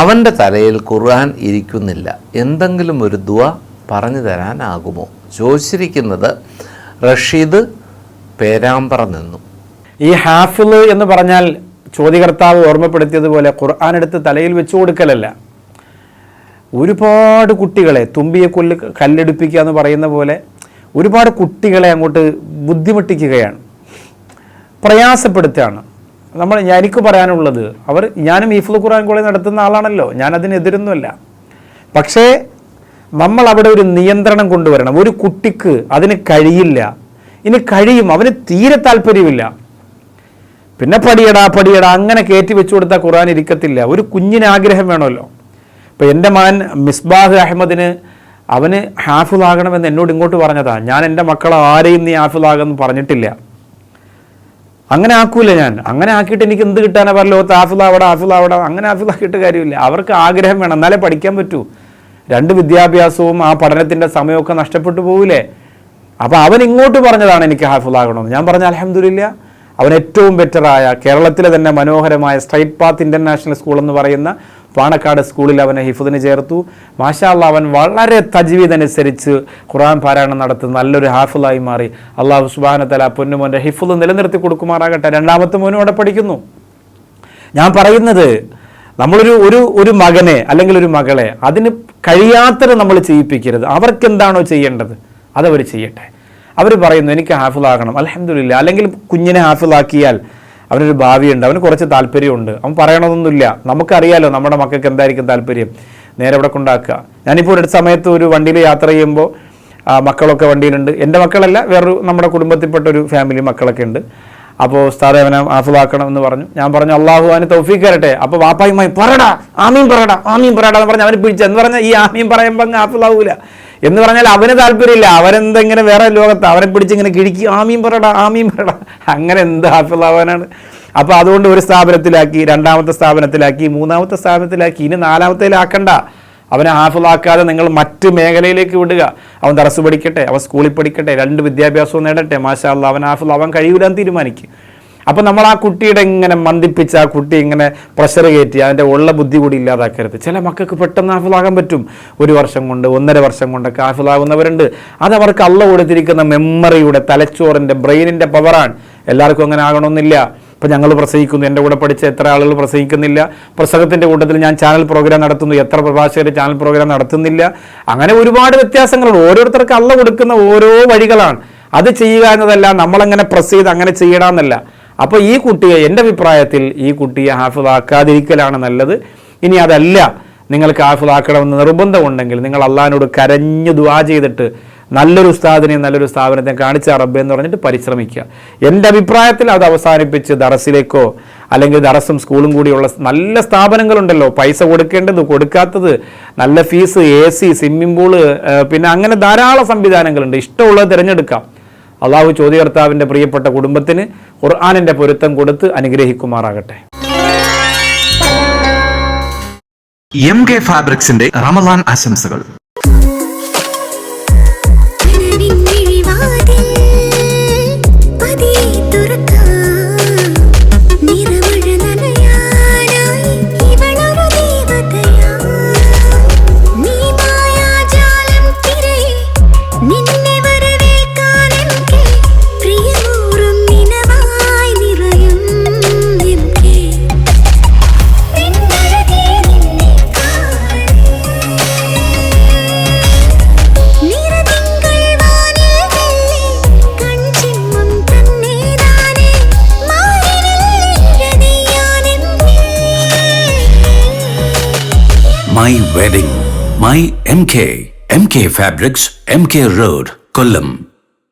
അവൻ്റെ തലയിൽ ഖുർആൻ ഇരിക്കുന്നില്ല. എന്തെങ്കിലും ഒരു ദുആ പറഞ്ഞു തരാനാകുമോ? ചോദിച്ചിരിക്കുന്നത് റഷീദ് പേരാമ്പ്ര നിന്നു. ഈ ഹാഫിള് എന്ന് പറഞ്ഞാൽ ചോദ്യകർത്താവ് ഓർമ്മപ്പെടുത്തിയതുപോലെ ഖുർആൻ എടുത്ത് തലയിൽ വെച്ചു കൊടുക്കലല്ല. ഒരുപാട് കുട്ടികളെ തുമ്പിയെ കല്ലെടുപ്പിക്കുക എന്ന് പറയുന്ന പോലെ ഒരുപാട് കുട്ടികളെ അങ്ങോട്ട് ബുദ്ധിമുട്ടിക്കുകയാണ്, പ്രയാസപ്പെടുത്തുകയാണ്. എനിക്ക് പറയാനുള്ളത്, ഞാനും ഹിഫ്ള് ഖുർആൻ കോളേജ് നടത്തുന്ന ആളാണല്ലോ, ഞാനതിനെതിരൊന്നുമല്ല. പക്ഷേ നമ്മൾ അവിടെ ഒരു നിയന്ത്രണം കൊണ്ടുവരണം. ഒരു കുട്ടിക്ക് അതിന് കഴിയില്ല, ഇനി കഴിയും, അവന് തീരെ താല്പര്യമില്ല, പിന്നെ പടിയടാ അങ്ങനെ കയറ്റി വെച്ചു കൊടുത്താൽ ഖുർആൻ ഇരിക്കത്തില്ല. ഒരു കുഞ്ഞിന് ആഗ്രഹം വേണമല്ലോ. ഇപ്പം എൻ്റെ മകൻ മിസ്ബാഹ് അഹമ്മദിന് അവന് ഹാഫിളാകണമെന്ന് എന്നോട് ഇങ്ങോട്ട് പറഞ്ഞതാണ്. ഞാൻ എൻ്റെ മക്കളെ ആരെയും നീ ഹാഫിളാകുമെന്ന് പറഞ്ഞിട്ടില്ല. അങ്ങനെ ആക്കൂല ഞാൻ. അങ്ങനെ ആക്കിയിട്ട് എനിക്ക് എന്ത് കിട്ടാനാ പറ ലോകത്ത്? ഹാഫിളാവട അങ്ങനെ ഹാഫിളാക്കിയിട്ട് കാര്യമില്ല. അവർക്ക് ആഗ്രഹം വേണം, എന്നാലേ പഠിക്കാൻ പറ്റൂ. 2 വിദ്യാഭ്യാസവും ആ പഠനത്തിൻ്റെ സമയമൊക്കെ നഷ്ടപ്പെട്ടു പോവില്ലേ? അപ്പോൾ അവൻ ഇങ്ങോട്ട് പറഞ്ഞതാണ് എനിക്ക് ഹാഫിളാകണമെന്ന്. ഞാൻ പറഞ്ഞ അൽഹംദുലില്ലാ, അവൻ ഏറ്റവും ബെറ്ററായ കേരളത്തിലെ തന്നെ മനോഹരമായ സ്ട്രൈറ്റ് പാത്ത് ഇൻ്റർനാഷണൽ സ്കൂൾ എന്ന് പറയുന്ന പാണക്കാട് സ്കൂളിൽ അവനെ ഹിഫ്ദിന് ചേർത്തു. മാഷാ അല്ലാഹ്, അവൻ വളരെ തജ്വീദ് അനുസരിച്ച് ഖുർആൻ പാരായണം നടത്തുന്ന നല്ലൊരു ഹാഫിളായി മാറി. അല്ലാഹു സുബ്ഹാനഹു വ തആല പൊന്നുമോൻ്റെ ഹിഫ്ദ് നിലനിർത്തി കൊടുക്കുമാറാകട്ടെ. 2ാമത്തെ മോനും അവിടെ പഠിക്കുന്നു. ഞാൻ പറയുന്നത്, നമ്മളൊരു മകനെ അല്ലെങ്കിൽ ഒരു മകളെ അതിന് കഴിയാത്തത് നമ്മൾ ചെയ്യിപ്പിക്കരുത്. അവർക്ക് എന്താണോ ചെയ്യേണ്ടത് അതവർ ചെയ്യട്ടെ. അവർ പറയുന്നു എനിക്ക് ഹാഫിളാകണം, അൽഹംദുലില്ലാ. അല്ലെങ്കിൽ കുഞ്ഞിനെ ഹാഫിളാക്കിയാൽ അവനൊരു ഭാവിയുണ്ട്, അവന് കുറച്ച് താല്പര്യമുണ്ട്, അവൻ പറയണമെന്നൊന്നുമില്ല. നമുക്കറിയാലോ നമ്മുടെ മക്കൾക്ക് എന്തായിരിക്കും താല്പര്യം, നേരെ ഇവിടെ കൊണ്ടാക്കുക. ഞാനിപ്പോൾ ഒരു സമയത്ത് ഒരു വണ്ടിയിൽ യാത്ര ചെയ്യുമ്പോൾ മക്കളൊക്കെ വണ്ടിയിലുണ്ട്. എൻ്റെ മക്കളല്ല, വേറൊരു നമ്മുടെ കുടുംബത്തിൽപ്പെട്ട ഒരു ഫാമിലി മക്കളൊക്കെ ഉണ്ട്. അപ്പോൾ ഉസ്താദെ അവനെ ഹാഫിളാക്കണം എന്ന് പറഞ്ഞു. ഞാൻ പറഞ്ഞു അള്ളാഹു അവന് തൗഫീഖ് തരട്ടെ. അപ്പോൾ വാപ്പായുമായി പറടാ ആമീൻ പറടാ എന്ന് പറഞ്ഞ് അവന് പിടിച്ചു. എന്ന് പറഞ്ഞാൽ ഈ ആമീൻ പറയുമ്പോൾ അങ്ങ് ഹാഫിളാവൂല എന്ന് പറഞ്ഞാൽ അവന് താല്പര്യമില്ല. അവനെന്തെങ്ങനെ വേറെ ലോകത്ത് അവനെ പിടിച്ചിങ്ങനെ കിഴിക്കും, ആമീൻ പറടാ. അങ്ങനെ എന്ത് ഹാഫിളാവാനാണ്? അപ്പോൾ അതുകൊണ്ട് ഒരു സ്ഥാപനത്തിലാക്കി, 2ാമത്തെ സ്ഥാപനത്തിലാക്കി, 3ാമത്തെ സ്ഥാപനത്തിലാക്കി, ഇനി 4ാമത്തേലാക്കണ്ട. അവനെ ഹാഫിളാക്കാതെ നിങ്ങൾ മറ്റ് മേഖലയിലേക്ക് വിടുക. അവൻ ദർസ് പഠിക്കട്ടെ, അവൻ സ്കൂളിൽ പഠിക്കട്ടെ, 2 വിദ്യാഭ്യാസവും നേടട്ടെ. മാഷാ അല്ലാഹ്, അവൻ ഹാഫിളാവാൻ കഴിയൂലെന്ന് തീരുമാനിക്കും. അപ്പോൾ നമ്മൾ ആ കുട്ടിയുടെ ഇങ്ങനെ മന്ദിപ്പിച്ച് ആ കുട്ടി ഇങ്ങനെ പ്രഷർ കയറ്റി അതിൻ്റെ ഉള്ള ബുദ്ധി കൂടി ഇല്ലാതാക്കരുത്. ചില മക്കൾക്ക് പെട്ടെന്ന് ഹാഫിളാകാൻ പറ്റും. 1 വർഷം കൊണ്ട് 1.5 വർഷം കൊണ്ടൊക്കെ ഹാഫിളാകുന്നവരുണ്ട്. അതവർക്ക് അള്ളാഹ് കൊടുത്തിരിക്കുന്ന മെമ്മറിയുടെ, തലച്ചോറിൻ്റെ, ബ്രെയിനിൻ്റെ പവറാണ്. എല്ലാവർക്കും അങ്ങനെ ആകണമെന്നില്ല. ഇപ്പം ഞങ്ങൾ പ്രസംഗിക്കുന്നു, എൻ്റെ കൂടെ പഠിച്ച എത്ര ആളുകൾ പ്രസംഗിക്കുന്നില്ല. പ്രസംഗത്തിൻ്റെ കൂട്ടത്തിൽ ഞാൻ ചാനൽ പ്രോഗ്രാം നടത്തുന്നു, എത്ര പ്രഭാഷകർ ചാനൽ പ്രോഗ്രാം നടത്തുന്നില്ല. അങ്ങനെ ഒരുപാട് വ്യത്യാസങ്ങളുണ്ട്. ഓരോരുത്തർക്ക് അള്ള കൊടുക്കുന്ന ഓരോ വഴികളാണ്. അത് ചെയ്യുക എന്നതല്ല, നമ്മളങ്ങനെ പ്രസ് ചെയ്ത് അങ്ങനെ ചെയ്യണമെന്നല്ല. അപ്പോൾ ഈ കുട്ടിയെ, എൻ്റെ അഭിപ്രായത്തിൽ ഈ കുട്ടിയെ ഹാഫിളാക്കാതിരിക്കലാണ് നല്ലത്. ഇനി അതല്ല നിങ്ങൾക്ക് ഹാഫിളാക്കണമെന്ന് നിർബന്ധമുണ്ടെങ്കിൽ നിങ്ങൾ അള്ളാഹിനോട് കരഞ്ഞു ദുആ ചെയ്തിട്ട് നല്ലൊരു ഉസ്താദിനെയും നല്ലൊരു സ്ഥാപനത്തെ കാണിച്ച റബ്ബേ എന്ന് പറഞ്ഞിട്ട് പരിശ്രമിക്കുക. എൻ്റെ അഭിപ്രായത്തിൽ അത് അവസാനിപ്പിച്ച് ദറസിലേക്കോ അല്ലെങ്കിൽ ദറസും സ്കൂളും കൂടിയുള്ള നല്ല സ്ഥാപനങ്ങളുണ്ടല്ലോ, പൈസ കൊടുക്കേണ്ടത് കൊടുക്കാത്തത്, നല്ല ഫീസ്, AC, സ്വിമ്മിംഗ് പൂള്, പിന്നെ അങ്ങനെ ധാരാളം സംവിധാനങ്ങളുണ്ട്. ഇഷ്ടമുള്ളത് തിരഞ്ഞെടുക്കാം. അള്ളാഹു ചോദ്യകർത്താവിൻ്റെ പ്രിയപ്പെട്ട കുടുംബത്തിന് ഖുർആനിൻ്റെ പൊരുത്തം കൊടുത്ത് അനുഗ്രഹിക്കുമാറാകട്ടെ. MK ഫാബ്രിക്സിന്റെ റമദാൻ ആശംസകൾ. My Wedding, My MK Fabrics, MK Road, Kollam.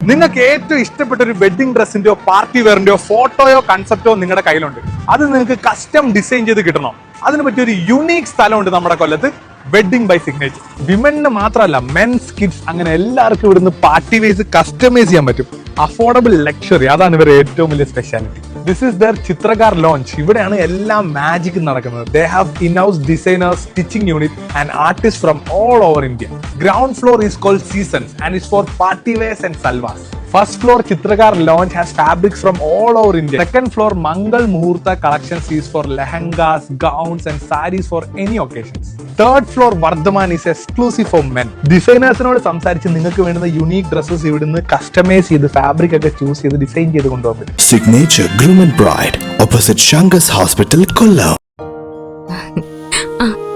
നിങ്ങൾക്ക് ഏറ്റവും ഇഷ്ടപ്പെട്ട ഒരു വെഡിങ് ഡ്രസ്സിന്റെയോ പാർട്ടി വെയറിന്റെയോ ഫോട്ടോയോ കൺസെപ്റ്റോ നിങ്ങളുടെ കയ്യിലുണ്ട്. അത് നിങ്ങൾക്ക് കസ്റ്റം ഡിസൈൻ ചെയ്ത് കിട്ടണം. അതിന് പറ്റിയ ഒരു യുണീക് സ്ഥലമുണ്ട് നമ്മുടെ കൊല്ലത്ത്, വെഡിങ് ബൈ സിഗ്നേച്ചർ. വിമന് മാത്രമല്ല, മെൻസ്, കിഡ്സ്, അങ്ങനെ എല്ലാവർക്കും ഇവിടുന്ന് പാർട്ടി വേസ് കസ്റ്റമൈസ് ചെയ്യാൻ പറ്റും. അഫോർഡബിൾ ലക്ഷറി, അതാണ് ഇവരുടെ ഏറ്റവും വലിയ speciality. This is the Chitrakar lounge. ഇവിടെയാണ് എല്ലാം മാജിക് നടക്കുന്നത്. They have in house designers, stitching unit and artist from all over India. Ground floor is called seasons and is for party wears and salwars. First floor Chitragar lounge has fabrics from all over India. Second floor Mangal Muhurta collections is for lehengas, gowns and sarees for any occasions. Third floor Vardhaman is exclusive for men. ഡിസൈനേഴ്സിനോട് സംസാരിച്ച് നിങ്ങൾക്ക് വേണ്ടുന്ന unique dresses ഇവിടുന്ന് customise ചെയ്ത് fabric ഒക്കെ choose ചെയ്ത് design ചെയ്ത് കൊണ്ടുപോകാൻ പറ്റും. Signature Groom and Bride, opposite Shangas Hospital, Kollam.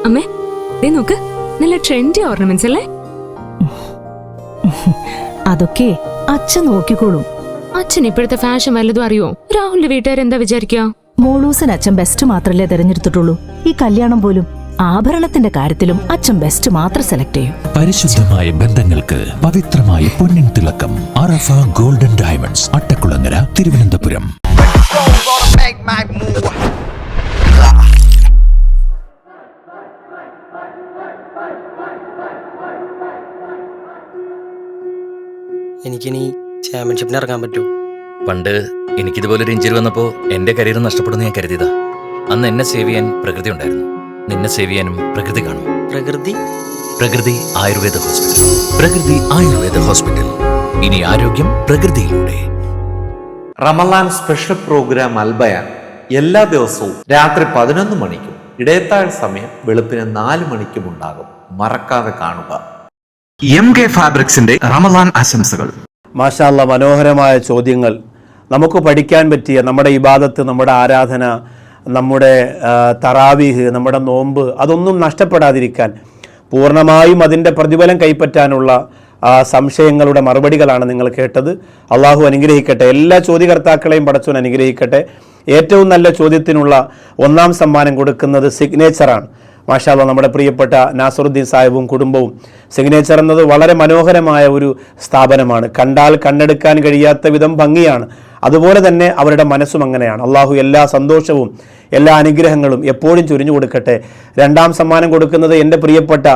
അമ്മേ, ദേ നോക്ക്, നല്ല ട്രെൻഡി ഓർണമെന്റ്സ് അല്ലേ? അതൊക്കെ അച്ഛൻ നോക്കിക്കോളും. അച്ഛൻ ഇപ്പോഴത്തെ ഫാഷൻ വല്ലതും അറിയോ? രാഹുലിന്റെ വീട്ടുകാർ എന്താ വിചാരിക്കുക? മോളൂസിന് അച്ഛൻ ബെസ്റ്റ് മാത്രല്ലേ തെരഞ്ഞെടുത്തിട്ടുള്ളൂ. ഈ കല്യാണം പോലും ആഭരണത്തിന്റെ കാര്യത്തിലും അച്ഛൻ ബെസ്റ്റ് മാത്രം സെലക്ട് ചെയ്യും. പരിശുദ്ധമായ ബന്ധങ്ങൾക്ക് പവിത്രമായ പൊന്നിൻ തിളക്കം. അറഫ ഗോൾഡൻ ഡയമണ്ട്സ്, അട്ടക്കുളങ്ങര, തിരുവനന്തപുരം. എനിക്കിനി ചാമ്പ്യൻഷിപ്പിന് ഇറങ്ങാൻ പറ്റുമോ? പണ്ട് എനിക്കിതുപോലൊരു ഇഞ്ചുറി വന്നപ്പോൾ എൻ്റെ കരിയർ നഷ്ടപ്പെടുന്നു ഞാൻ കരുതിയതാ. അന്ന് എന്നെ സേവ് ചെയ്യാൻ പ്രകൃതി ഉണ്ടായിരുന്നു. നിന്നെ സേവ് ചെയ്യാനും പ്രകൃതി കാണും. പ്രകൃതി ആയുർവേദ ഹോസ്പിറ്റൽ. പ്രകൃതി ആയുർവേദ ഹോസ്പിറ്റൽ. ഇനി ആരോഗ്യം പ്രകൃതിയിലൂടെ. റമലാൻ സ്പെഷ്യൽ പ്രോഗ്രാം അൽബയാൻ എല്ലാ ദിവസവും രാത്രി 11 മണിക്കും ഇടയത്താഴ് സമയം വെളുപ്പിന് 4 മണിക്കും ഉണ്ടാകും. മറക്കാതെ കാണുക. MK ഫാബ്രിക്സിന്റെ റമദാൻ ആശംസകൾ. മാഷാ അല്ലാഹ്, മനോഹരമായ ചോദ്യങ്ങൾ. നമുക്ക് പഠിക്കാൻ പറ്റിയ നമ്മുടെ ഇബാദത്ത്, നമ്മുടെ ആരാധന, നമ്മുടെ തറാവീഹ്, നമ്മുടെ നോമ്പ്, അതൊന്നും നഷ്ടപ്പെടാതിരിക്കാൻ, പൂർണ്ണമായും അതിൻ്റെ പ്രതിഫലം കൈപ്പറ്റാനുള്ള സംശയങ്ങളുടെ മറുപടികളാണ് നിങ്ങൾ കേട്ടത്. അള്ളാഹു അനുഗ്രഹിക്കട്ടെ. എല്ലാ ചോദ്യകർത്താക്കളെയും പടച്ചോൻ അനുഗ്രഹിക്കട്ടെ. ഏറ്റവും നല്ല ചോദ്യത്തിനുള്ള 1ാം സമ്മാനം കൊടുക്കുന്നത് സിഗ്നേച്ചറാണ്. മാഷാ അല്ലാഹ്, നമ്മുടെ പ്രിയപ്പെട്ട നാസറുദ്ദീൻ സാഹിബും കുടുംബവും. സിഗ്നേച്ചർ എന്നത് വളരെ മനോഹരമായ ഒരു സ്ഥാപനമാണ്. കണ്ടാൽ കണ്ണെടുക്കാൻ കഴിയാത്ത വിധം ഭംഗിയാണ്. അതുപോലെ തന്നെ അവരുടെ മനസ്സും അങ്ങനെയാണ്. അള്ളാഹു എല്ലാ സന്തോഷവും എല്ലാ അനുഗ്രഹങ്ങളും എപ്പോഴും ചൊരിഞ്ഞു കൊടുക്കട്ടെ. 2ാം സമ്മാനം കൊടുക്കുന്നത് എൻ്റെ പ്രിയപ്പെട്ട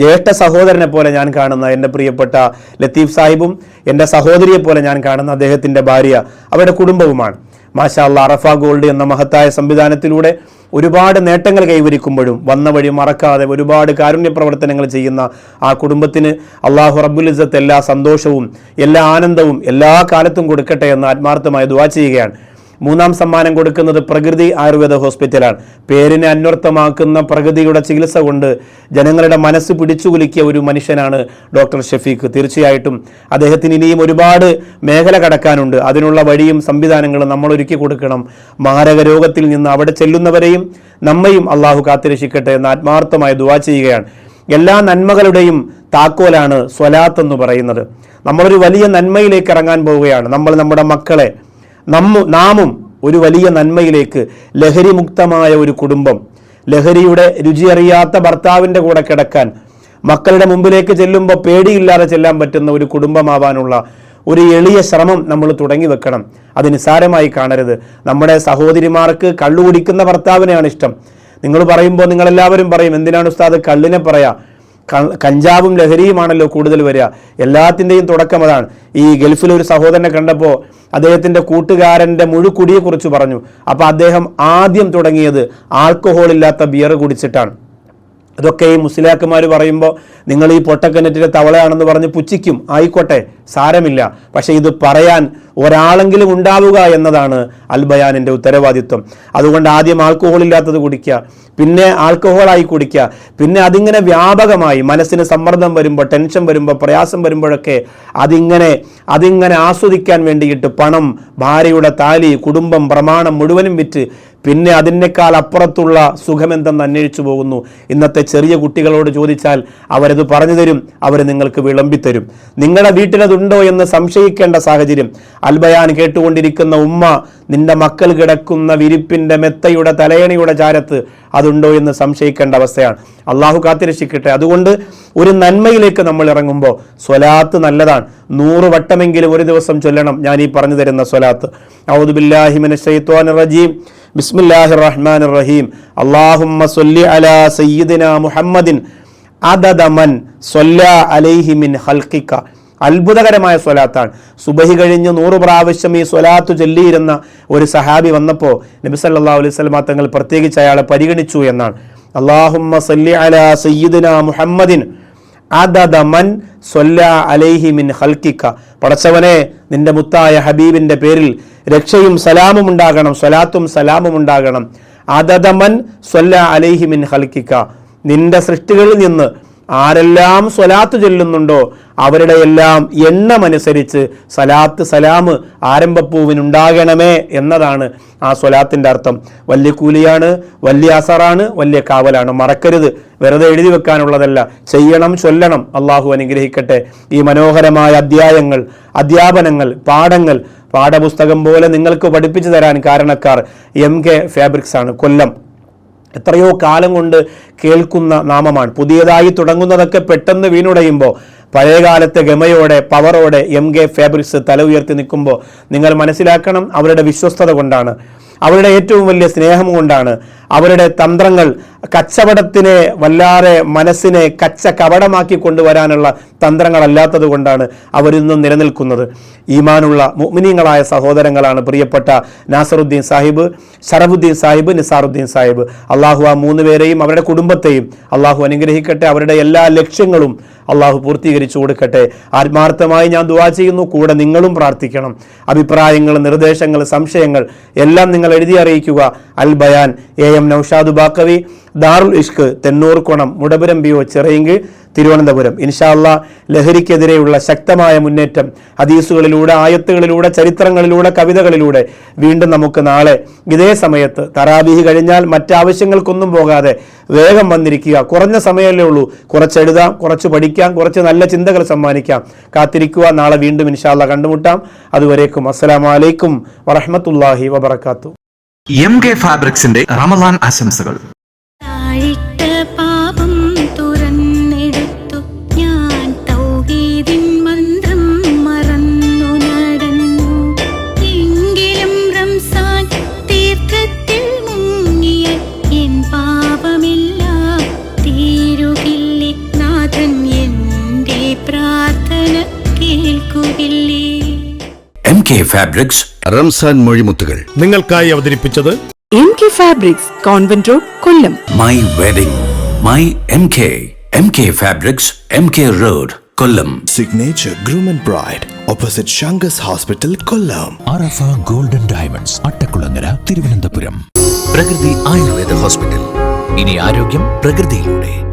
ജ്യേഷ്ഠ സഹോദരനെ പോലെ ഞാൻ കാണുന്ന എൻ്റെ പ്രിയപ്പെട്ട ലത്തീഫ് സാഹിബും എൻ്റെ സഹോദരിയെ പോലെ ഞാൻ കാണുന്ന അദ്ദേഹത്തിൻ്റെ ഭാര്യ, അവരുടെ കുടുംബവുമാണ്. മാഷാ അല്ലാഹ്, അറഫ ഗോൾഡ് എന്ന മഹത്തായ സംവിധാനത്തിലൂടെ ഒരുപാട് നേട്ടങ്ങൾ കൈവരിക്കുമ്പോഴും വന്ന വഴി മറക്കാതെ ഒരുപാട് കാരുണ്യ പ്രവർത്തനങ്ങൾ ചെയ്യുന്ന ആ കുടുംബത്തിന് അള്ളാഹു റബ്ബുൽ ഇസ്സത്ത് എല്ലാ സന്തോഷവും എല്ലാ ആനന്ദവും എല്ലാ കാലത്തും കൊടുക്കട്ടെ എന്ന് ആത്മാർത്ഥമായി ദുആ ചെയ്യുകയാണ്. മൂന്നാം സമ്മാനം കൊടുക്കുന്നത് പ്രകൃതി ആയുർവേദ ഹോസ്പിറ്റലാണ്. പേരിനെ അന്വർത്ഥമാക്കുന്ന പ്രകൃതിയുടെ ചികിത്സ കൊണ്ട് ജനങ്ങളുടെ മനസ്സ് പിടിച്ചുകുലുക്കിയ ഒരു മനുഷ്യനാണ് ഡോക്ടർ ഷഫീഖ്. തീർച്ചയായിട്ടും അദ്ദേഹത്തിന് ഇനിയും ഒരുപാട് മേഖല കടക്കാനുണ്ട്. അതിനുള്ള വഴിയും സംവിധാനങ്ങളും നമ്മൾ ഒരുക്കി കൊടുക്കണം. മാരക രോഗത്തിൽ നിന്ന് അവിടെ ചെല്ലുന്നവരെയും നമ്മയും അള്ളാഹു കാത്തിരക്ഷിക്കട്ടെ എന്ന് ആത്മാർത്ഥമായി ദുആ ചെയ്യുകയാണ്. എല്ലാ നന്മകളുടെയും താക്കോലാണ് സ്വലാത്ത് എന്ന് പറയുന്നത്. നമ്മളൊരു വലിയ നന്മയിലേക്ക് ഇറങ്ങാൻ പോവുകയാണ്. നമ്മൾ നമ്മുടെ മക്കളെ നാമും ഒരു വലിയ നന്മയിലേക്ക്, ലഹരി മുക്തമായ ഒരു കുടുംബം, ലഹരിയുടെ രുചിയറിയാത്ത ഭർത്താവിൻ്റെ കൂടെ കിടക്കാൻ, മക്കളുടെ മുമ്പിലേക്ക് ചെല്ലുമ്പോൾ പേടിയില്ലാതെ ചെല്ലാൻ പറ്റുന്ന ഒരു കുടുംബമാവാനുള്ള ഒരു എളിയ ശ്രമം നമ്മൾ തുടങ്ങി വെക്കണം. അത് നിസ്സാരമായി കാണരുത്. നമ്മുടെ സഹോദരിമാർക്ക് കള്ളു കുടിക്കുന്ന ഭർത്താവിനെയാണ് ഇഷ്ടം. നിങ്ങൾ പറയുമ്പോൾ നിങ്ങളെല്ലാവരും പറയും, എന്തിനാണ് ഉസ്താദ് കള്ളിനെ പറയാ? കഞ്ചാവും ലഹരിയുമാണല്ലോ കൂടുതൽ വരിക. എല്ലാത്തിൻ്റെയും തുടക്കം അതാണ്. ഈ ഗൾഫിൽ ഒരു സഹോദരനെ കണ്ടപ്പോൾ അദ്ദേഹത്തിൻ്റെ കൂട്ടുകാരൻ്റെ മുഴുക്കുടിയെക്കുറിച്ച് പറഞ്ഞു. അപ്പോൾ അദ്ദേഹം ആദ്യം തുടങ്ങിയത് ആൽക്കഹോൾ ഇല്ലാത്ത ബിയർ കുടിച്ചിട്ടാണ്. അതൊക്കെ ഈ മുസ്ലിയാക്കന്മാർ പറയുമ്പോൾ നിങ്ങൾ ഈ പൊട്ടക്കിണറ്റിലെ തവളയാണെന്ന് പറഞ്ഞ് പുച്ഛിക്കും. ആയിക്കോട്ടെ, സാരമില്ല. പക്ഷേ ഇത് പറയാൻ ഒരാളെങ്കിലും ഉണ്ടാവുക എന്നതാണ് അൽബയാനിൻ്റെ ഉത്തരവാദിത്വം. അതുകൊണ്ട് ആദ്യം ആൽക്കഹോൾ ഇല്ലാത്തത് കുടിക്കുക, പിന്നെ ആൽക്കഹോളായി കുടിക്കുക, പിന്നെ അതിങ്ങനെ വ്യാപകമായി മനസ്സിന് സമ്മർദ്ദം വരുമ്പോൾ, ടെൻഷൻ വരുമ്പോൾ, പ്രയാസം വരുമ്പോഴൊക്കെ അതിങ്ങനെ ആസ്വദിക്കാൻ വേണ്ടിയിട്ട് പണം, ഭാര്യയുടെ താലി, കുടുംബം, പ്രമാണം മുഴുവനും വിറ്റ് പിന്നെ അതിനേക്കാൾ അപ്പുറത്തുള്ള സുഖമെന്തെന്ന് അന്വേഷിച്ചു പോകുന്നു. ഇന്നത്തെ ചെറിയ കുട്ടികളോട് ചോദിച്ചാൽ അവരത് പറഞ്ഞു തരും, അവർ നിങ്ങൾക്ക് വിളമ്പിത്തരും. നിങ്ങളുടെ വീട്ടിലതുണ്ടോ എന്ന് സംശയിക്കേണ്ട സാഹചര്യം. അൽബയാൻ കേട്ടുകൊണ്ടിരിക്കുന്ന ഉമ്മ, നിന്റെ മക്കൾ കിടക്കുന്ന വിരിപ്പിൻ്റെ മെത്തയുടെ തലയണിയുടെ ചാരത്ത് അതുണ്ടോ എന്ന് സംശയിക്കേണ്ട അവസ്ഥയാണ്. അള്ളാഹു കാത്തിരക്ഷിക്കട്ടെ. അതുകൊണ്ട് ഒരു നന്മയിലേക്ക് നമ്മൾ ഇറങ്ങുമ്പോൾ സ്വലാത്ത് നല്ലതാണ്. 100 വട്ടമെങ്കിലും ഒരു ദിവസം ചൊല്ലണം. ഞാൻ ഈ പറഞ്ഞു തരുന്ന സ്വലാത്ത്. അഊദു ബില്ലാഹി മിനശ് ശൈത്വാനിർ റജീം, ബിസ്മില്ലാഹിർ റഹ്മാനിർ റഹീം, അല്ലാഹുമ്മ സ്വല്ലി അലാ സയ്യിദിനാ മുഹമ്മദിൻ അദദ മൻ സ്വല്ലാ അലൈഹി മിൻ ഖൽഖിക. അത്ഭുതകരമായ സ്വലാത്താണ്. സുബഹി കഴിഞ്ഞ് 100 പ്രാവശ്യം ഈ സ്വലാത്ത് ചൊല്ലിയിരുന്ന ഒരു സഹാബി വന്നപ്പോൾ നബി സല്ലല്ലാഹു അലൈഹി വസല്ലം തങ്ങൾ പ്രത്യേകിച്ച് അയാളെ പരിഗണിച്ചു എന്നാണ്. അല്ലാഹുമ്മ സ്വല്ലി അലാ സയ്യിദിനാ മുഹമ്മദിൻ അദദ മൻ സ്വല്ലാ അലൈഹി മിൻ ഖൽഖിക. പടച്ചവനെ, നിന്റെ മുത്തായ ഹബീബിന്റെ പേരിൽ രക്ഷയും സലാമും ഉണ്ടാകണം, സ്വലാത്തും സലാമും ഉണ്ടാകണം. അദദ മൻ സ്വല്ലാ അലൈഹി മിൻ ഖൽഖിക. നിന്റെ സൃഷ്ടികളിൽ നിന്ന് ആരെല്ലാം സ്വലാത്ത് ചൊല്ലുന്നുണ്ടോ അവരുടെ എല്ലാം എണ്ണമനുസരിച്ച് സലാത്ത് സലാം ആരംഭപ്പൂവിനുണ്ടാകണമേ എന്നതാണ് ആ സ്വലാത്തിൻ്റെ അർത്ഥം. വലിയ കൂലിയാണ്, വലിയ അസറാണ്, വലിയ കാവലാണ്. മറക്കരുത്. വെറുതെ എഴുതി വെക്കാനുള്ളതല്ല, ചെയ്യണം, ചൊല്ലണം. അള്ളാഹു അനുഗ്രഹിക്കട്ടെ. ഈ മനോഹരമായ അധ്യായങ്ങൾ, അധ്യാപനങ്ങൾ, പാഠങ്ങൾ പാഠപുസ്തകം പോലെ നിങ്ങൾക്ക് പഠിപ്പിച്ചു തരാൻ കാരണക്കാർ MK ഫാബ്രിക്സ് ആണ്, കൊല്ലം. എത്രയോ കാലം കൊണ്ട് കേൾക്കുന്ന നാമമാണ്. പുതിയതായി തുടങ്ങുന്നതൊക്കെ പെട്ടെന്ന് വീണുടയുമ്പോൾ പഴയകാലത്തെ ഗമയോടെ, പവറോടെ MK ഫാബ്രിക്സ് തല ഉയർത്തി നിൽക്കുമ്പോൾ നിങ്ങൾ മനസ്സിലാക്കണം, അവരുടെ വിശ്വസ്തത കൊണ്ടാണ്, അവരുടെ ഏറ്റവും വലിയ സ്നേഹം കൊണ്ടാണ്. അവരുടെ തന്ത്രങ്ങൾ കച്ചവടത്തിനെ വല്ലാതെ മനസ്സിനെ കപടമാക്കി കൊണ്ടുവരാനുള്ള തന്ത്രങ്ങളല്ലാത്തത് കൊണ്ടാണ് അവരിന്നും നിലനിൽക്കുന്നത്. ഈമാനുള്ള മുഅ്മിനീങ്ങളായ സഹോദരങ്ങളാണ് പ്രിയപ്പെട്ട നാസറുദ്ദീൻ സാഹിബ്, ഷറഫുദ്ദീൻ സാഹിബ്, നിസാറുദ്ദീൻ സാഹിബ്. അള്ളാഹു ആ 3 പേരെയും അവരുടെ കുടുംബത്തെയും അള്ളാഹു അനുഗ്രഹിക്കട്ടെ. അവരുടെ എല്ലാ ലക്ഷ്യങ്ങളും അള്ളാഹു പൂർത്തീകരിച്ചു കൊടുക്കട്ടെ. ആത്മാർത്ഥമായി ഞാൻ ദുആ ചെയ്യുന്നു. കൂടെ നിങ്ങളും പ്രാർത്ഥിക്കണം. അഭിപ്രായങ്ങൾ, നിർദ്ദേശങ്ങൾ, സംശയങ്ങൾ എല്ലാം നിങ്ങൾ എഴുതി അറിയിക്കുക. അൽ ബയാൻ, AM Naushad Baqavi, Darul Ishq, Thennoorkonam, Mudapuram BO, ചിറയിങ്ക്, Thiruvananthapuram. ഇൻഷാ അല്ലാഹ് ലഹരിക്കെതിരെയുള്ള ശക്തമായ മുന്നേറ്റം ഹദീസുകളിലൂടെ, ആയത്തുകളിലൂടെ, ചരിത്രങ്ങളിലൂടെ, കവിതകളിലൂടെ വീണ്ടും നമുക്ക് നാളെ ഇതേ സമയത്ത് തറാബീഹ് കഴിഞ്ഞാൽ മറ്റാവശ്യങ്ങൾക്കൊന്നും പോകാതെ വേഗം വന്നിരിക്കുക. കുറഞ്ഞ സമയമല്ലേ ഉള്ളൂ. കുറച്ച് എഴുതാം, കുറച്ച് പഠിക്കാം, കുറച്ച് നല്ല ചിന്തകൾ സമ്മാനിക്കാം. കാത്തിരിക്കുക. നാളെ വീണ്ടും ഇൻഷാ അല്ലാഹ് കണ്ടുമുട്ടാം. അതുവരേക്കും അസ്സലാമു അലൈക്കും വറഹ്മത്തുള്ളാഹി വബറകാതുഹു. MK ഫാബ്രിക്സിന്റെ റമളാൻ ആശംസകൾ. MK ഫാബ്രിക്സ് റംസാൻ മൊഴിമുത്തുകൾ നിങ്ങൾക്കായി അവതരിപ്പിച്ചത് MK fabrics, convent road, Kollam. My wedding, my MK fabrics, MK road, Kollam. Signature Groom and Bride, opposite Shangas Hospital, Kollam. Arafa golden diamonds Attakulangara Thiruvananthapuram. Prakriti Ayurveda hospital. ഇനി ആരോഗ്യം പ്രകൃതിയിലൂടെ.